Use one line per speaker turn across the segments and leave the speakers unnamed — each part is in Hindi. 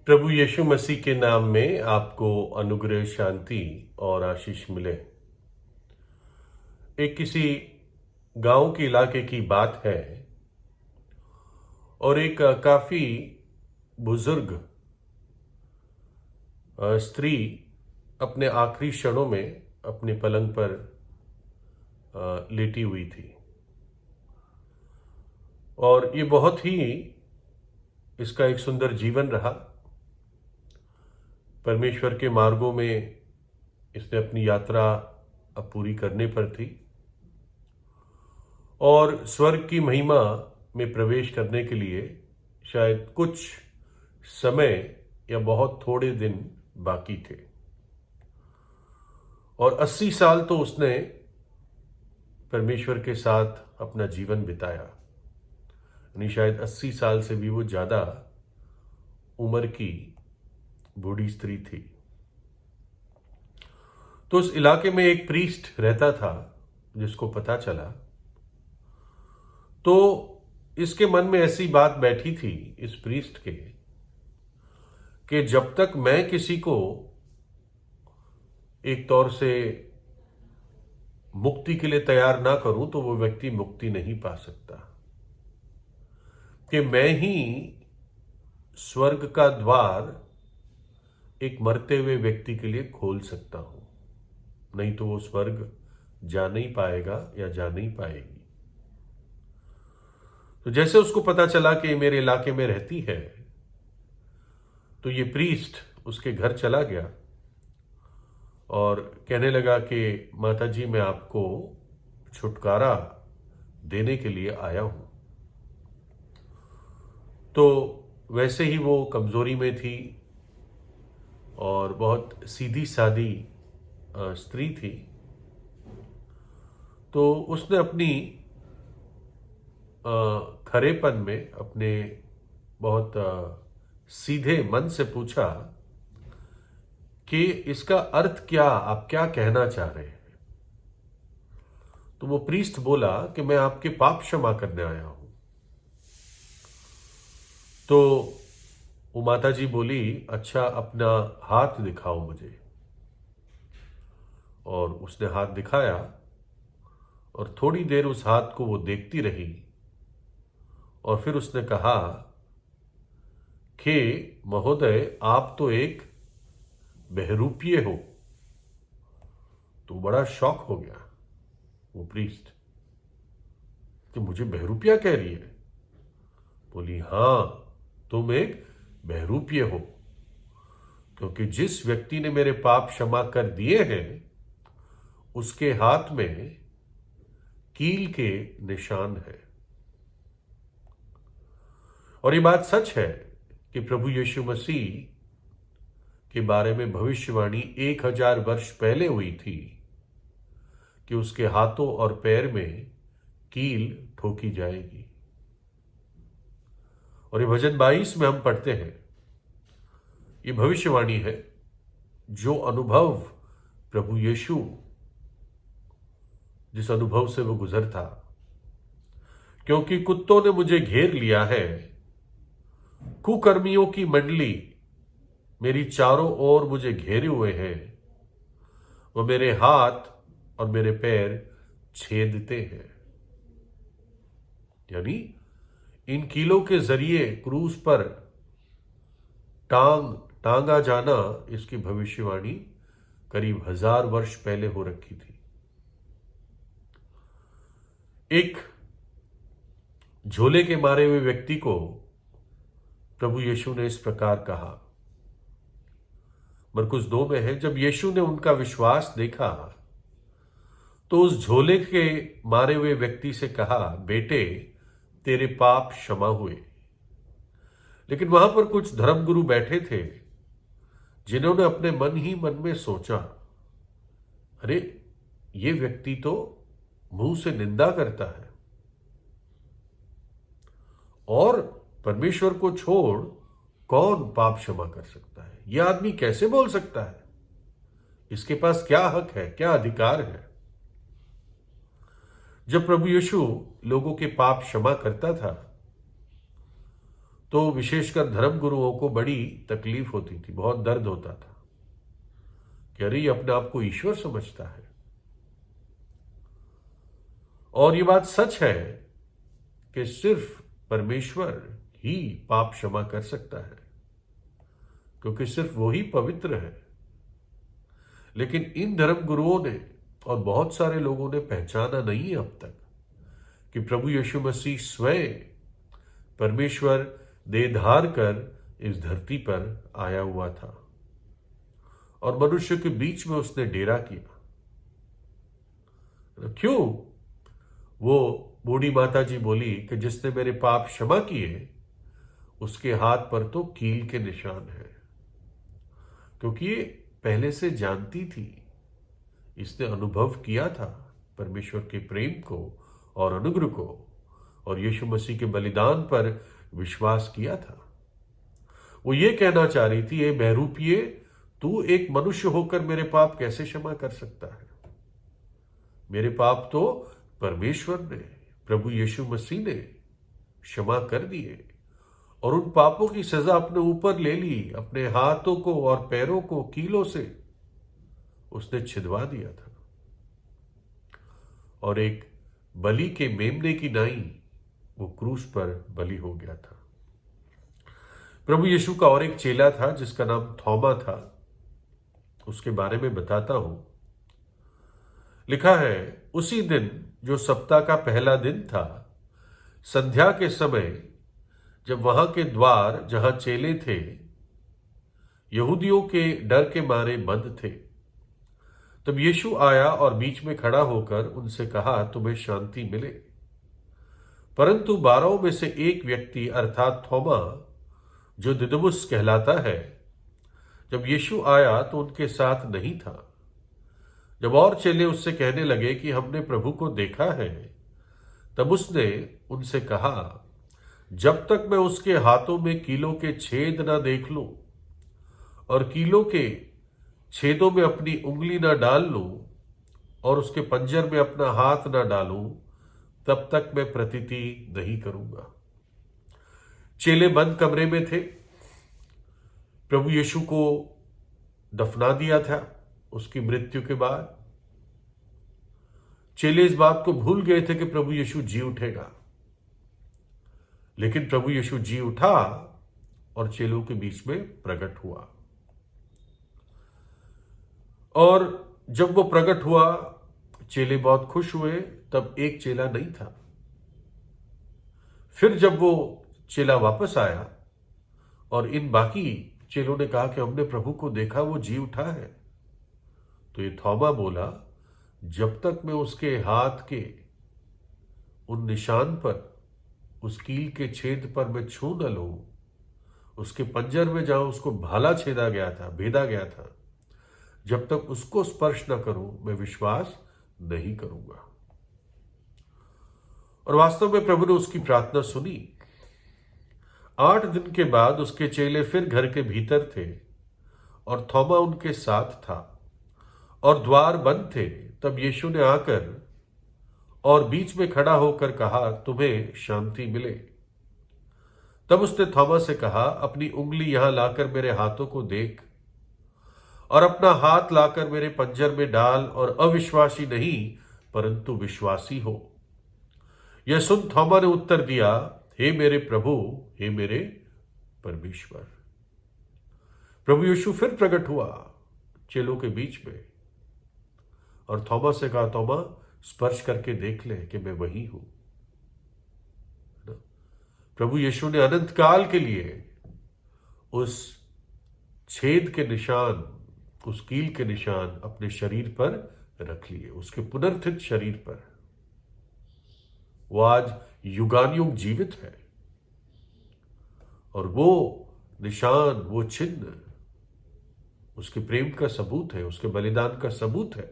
प्रभु यीशु मसीह के नाम में आपको अनुग्रह, शांति और आशीष मिले। एक किसी गांव के इलाके की बात है और एक काफी बुजुर्ग स्त्री अपने आखिरी क्षणों में अपने पलंग पर लेटी हुई थी और ये बहुत ही इसका एक सुंदर जीवन रहा। परमेश्वर के मार्गों में इसने अपनी यात्रा अब पूरी करने पर थी और स्वर्ग की महिमा में प्रवेश करने के लिए शायद कुछ समय या बहुत थोड़े दिन बाकी थे और 80 साल तो उसने परमेश्वर के साथ अपना जीवन बिताया। यानी शायद 80 साल से भी वो ज्यादा उम्र की बूढ़ी स्त्री थी। तो उस इलाके में एक प्रीस्ट रहता था जिसको पता चला, तो इसके मन में ऐसी बात बैठी थी इस प्रीस्ट के कि जब तक मैं किसी को एक तौर से मुक्ति के लिए तैयार ना करूं तो वो व्यक्ति मुक्ति नहीं पा सकता, कि मैं ही स्वर्ग का द्वार एक मरते हुए व्यक्ति के लिए खोल सकता हूं, नहीं तो वो स्वर्ग जा नहीं पाएगा या जा नहीं पाएगी। तो जैसे उसको पता चला कि मेरे इलाके में रहती है, तो ये प्रीस्ट उसके घर चला गया और कहने लगा कि माता जी, मैं आपको छुटकारा देने के लिए आया हूं। तो वैसे ही वो कमजोरी में थी और बहुत सीधी सादी स्त्री थी, तो उसने अपनी खरेपन में, अपने बहुत सीधे मन से पूछा कि इसका अर्थ क्या, आप क्या कहना चाह रहे हैं। तो वो प्रीस्ट बोला कि मैं आपके पाप क्षमा करने आया हूं। तो वो माता जी बोली, अच्छा अपना हाथ दिखाओ मुझे। और उसने हाथ दिखाया और थोड़ी देर उस हाथ को वो देखती रही और फिर उसने कहा कि महोदय, आप तो एक बहरूपीय हो। तो बड़ा शॉक हो गया वो प्रीस्ट कि मुझे बहरूपिया कह रही है। बोली, हां, तुम एक बहरूपीय हो, क्योंकि जिस व्यक्ति ने मेरे पाप क्षमा कर दिए हैं उसके हाथ में कील के निशान है। और ये बात सच है कि प्रभु यीशु मसीह के बारे में भविष्यवाणी 1000 वर्ष पहले हुई थी कि उसके हाथों और पैर में कील ठोकी जाएगी। और ये भजन 22 में हम पढ़ते हैं, ये भविष्यवाणी है जो अनुभव प्रभु यीशु, जिस अनुभव से वो गुजरता। क्योंकि कुत्तों ने मुझे घेर लिया है, कुकर्मियों की मंडली मेरी चारों ओर मुझे घेरे हुए हैं, वो मेरे हाथ और मेरे पैर छेदते हैं। यानी इन कीलों के जरिए क्रूस पर टांगा जाना, इसकी भविष्यवाणी करीब 1000 वर्ष पहले हो रखी थी। एक झोले के मारे हुए व्यक्ति को प्रभु यीशु ने इस प्रकार कहा, मरकुस 2 में है, जब यीशु ने उनका विश्वास देखा तो उस झोले के मारे हुए व्यक्ति से कहा, बेटे, तेरे पाप क्षमा हुए। लेकिन वहां पर कुछ धर्मगुरु बैठे थे जिन्होंने अपने मन ही मन में सोचा, अरे ये व्यक्ति तो मुंह से निंदा करता है और परमेश्वर को छोड़ कौन पाप क्षमा कर सकता है। यह आदमी कैसे बोल सकता है, इसके पास क्या हक है, क्या अधिकार है। जब प्रभु यीशु लोगों के पाप क्षमा करता था तो विशेषकर धर्म गुरुओं को बड़ी तकलीफ होती थी, बहुत दर्द होता था कि अरे ये अपने आप को ईश्वर समझता है। और ये बात सच है कि सिर्फ परमेश्वर ही पाप क्षमा कर सकता है, क्योंकि सिर्फ वो ही पवित्र है। लेकिन इन धर्म गुरुओं ने और बहुत सारे लोगों ने पहचाना नहीं है अब तक कि प्रभु यीशु मसीह स्वयं परमेश्वर देह धार कर इस धरती पर आया हुआ था और मनुष्य के बीच में उसने डेरा किया। क्यों? वो बूढ़ी माता जी बोली कि जिसने मेरे पाप क्षमा किए उसके हाथ पर तो कील के निशान है, क्योंकि ये पहले से जानती थी, इसने अनुभव किया था परमेश्वर के प्रेम को और अनुग्रह को, और यीशु मसीह के बलिदान पर विश्वास किया था। वो ये कहना चाह रही थी, ये बहरूपिये, तू एक मनुष्य होकर मेरे पाप कैसे क्षमा कर सकता है? मेरे पाप तो परमेश्वर ने, प्रभु यीशु मसीह ने क्षमा कर दिए और उन पापों की सजा अपने ऊपर ले ली। अपने हाथों को और पैरों को कीलों से उसने छिदवा दिया था और एक बलि के मेमने की नाई वो क्रूस पर बलि हो गया था। प्रभु यीशु का और एक चेला था जिसका नाम थोमा था, उसके बारे में बताता हूं। लिखा है, उसी दिन जो सप्ताह का पहला दिन था, संध्या के समय जब वहां के द्वार जहां चेले थे यहूदियों के डर के मारे बंद थे, तब यीशु आया और बीच में खड़ा होकर उनसे कहा, तुम्हें शांति मिले। परंतु 12 में से एक व्यक्ति अर्थात थोमा, जो दिदुमुस कहलाता है, जब यीशु आया तो उनके साथ नहीं था। जब और चेले उससे कहने लगे कि हमने प्रभु को देखा है, तब उसने उनसे कहा, जब तक मैं उसके हाथों में कीलों के छेद ना देख लूं और कीलों के छेदों में अपनी उंगली ना डाल लूं और उसके पंजर में अपना हाथ ना डालूं, तब तक मैं प्रतीति नहीं करूंगा। चेले बंद कमरे में थे। प्रभु यीशु को दफना दिया था उसकी मृत्यु के बाद। चेले इस बात को भूल गए थे कि प्रभु यीशु जी उठेगा, लेकिन प्रभु यीशु जी उठा और चेलों के बीच में प्रकट हुआ। और जब वो प्रकट हुआ, चेले बहुत खुश हुए। तब एक चेला नहीं था। फिर जब वो चेला वापस आया और इन बाकी चेलों ने कहा कि हमने प्रभु को देखा, वो जी उठा है, तो ये थोमा बोला, जब तक मैं उसके हाथ के उन निशान पर, उस कील के छेद पर मैं छू न लूं, उसके पंजर में जहां उसको भाला छेदा गया था, भेदा गया था, जब तक उसको स्पर्श न करूं, मैं विश्वास नहीं करूंगा। और वास्तव में प्रभु ने उसकी प्रार्थना सुनी। 8 दिन के बाद उसके चेले फिर घर के भीतर थे और थोमा उनके साथ था और द्वार बंद थे। तब यीशु ने आकर और बीच में खड़ा होकर कहा, तुम्हें शांति मिले। तब उसने थोमा से कहा, अपनी उंगली यहां लाकर मेरे हाथों को देख और अपना हाथ लाकर मेरे पंजर में डाल और अविश्वासी नहीं परंतु विश्वासी हो। यह सुन थोमा ने उत्तर दिया, हे मेरे प्रभु, हे मेरे परमेश्वर। प्रभु यीशु फिर प्रकट हुआ चेलों के बीच में और थोमा से कहा, थोमा, स्पर्श करके देख ले कि मैं वही हूं। प्रभु यीशु ने अनंत काल के लिए उस छेद के निशान, उस कील के निशान अपने शरीर पर रख लिए, उसके पुनर्थित शरीर पर। वो आज युगानुयुग जीवित है और वो निशान, वो चिन्ह उसके प्रेम का सबूत है, उसके बलिदान का सबूत है,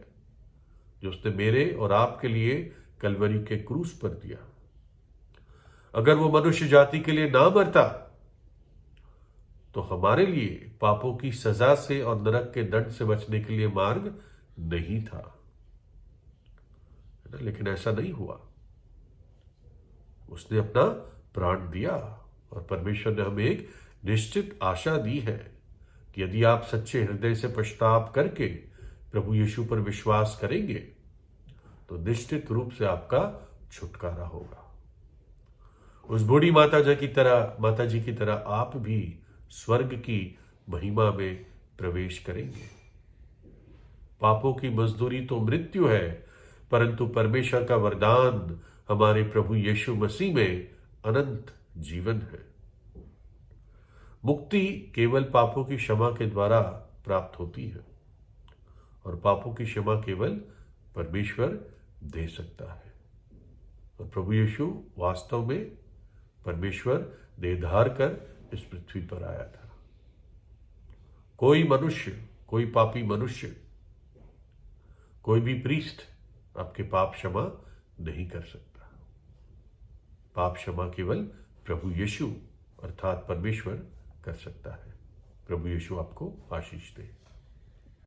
जो उसने मेरे और आपके लिए कलवरी के क्रूस पर दिया। अगर वो मनुष्य जाति के लिए ना मरता तो हमारे लिए पापों की सजा से और नरक के दंड से बचने के लिए मार्ग नहीं था, लेकिन ऐसा नहीं हुआ। उसने अपना प्राण दिया और परमेश्वर ने हमें एक निश्चित आशा दी है कि यदि आप सच्चे हृदय से पश्चाताप करके प्रभु यीशु पर विश्वास करेंगे तो निश्चित रूप से आपका छुटकारा होगा। उस बूढ़ी माता जी की तरह आप भी स्वर्ग की महिमा में प्रवेश करेंगे। पापों की मजदूरी तो मृत्यु है, परंतु परमेश्वर का वरदान हमारे प्रभु यीशु मसीह में अनंत जीवन है। मुक्ति केवल पापों की क्षमा के द्वारा प्राप्त होती है और पापों की क्षमा केवल परमेश्वर दे सकता है। और प्रभु यीशु वास्तव में परमेश्वर देहधार कर इस पृथ्वी पर आया था। कोई मनुष्य, कोई पापी मनुष्य, कोई भी प्रीस्ट आपके पाप क्षमा नहीं कर सकता। पाप क्षमा केवल प्रभु यीशु अर्थात परमेश्वर कर सकता है। प्रभु यीशु आपको आशीष दे।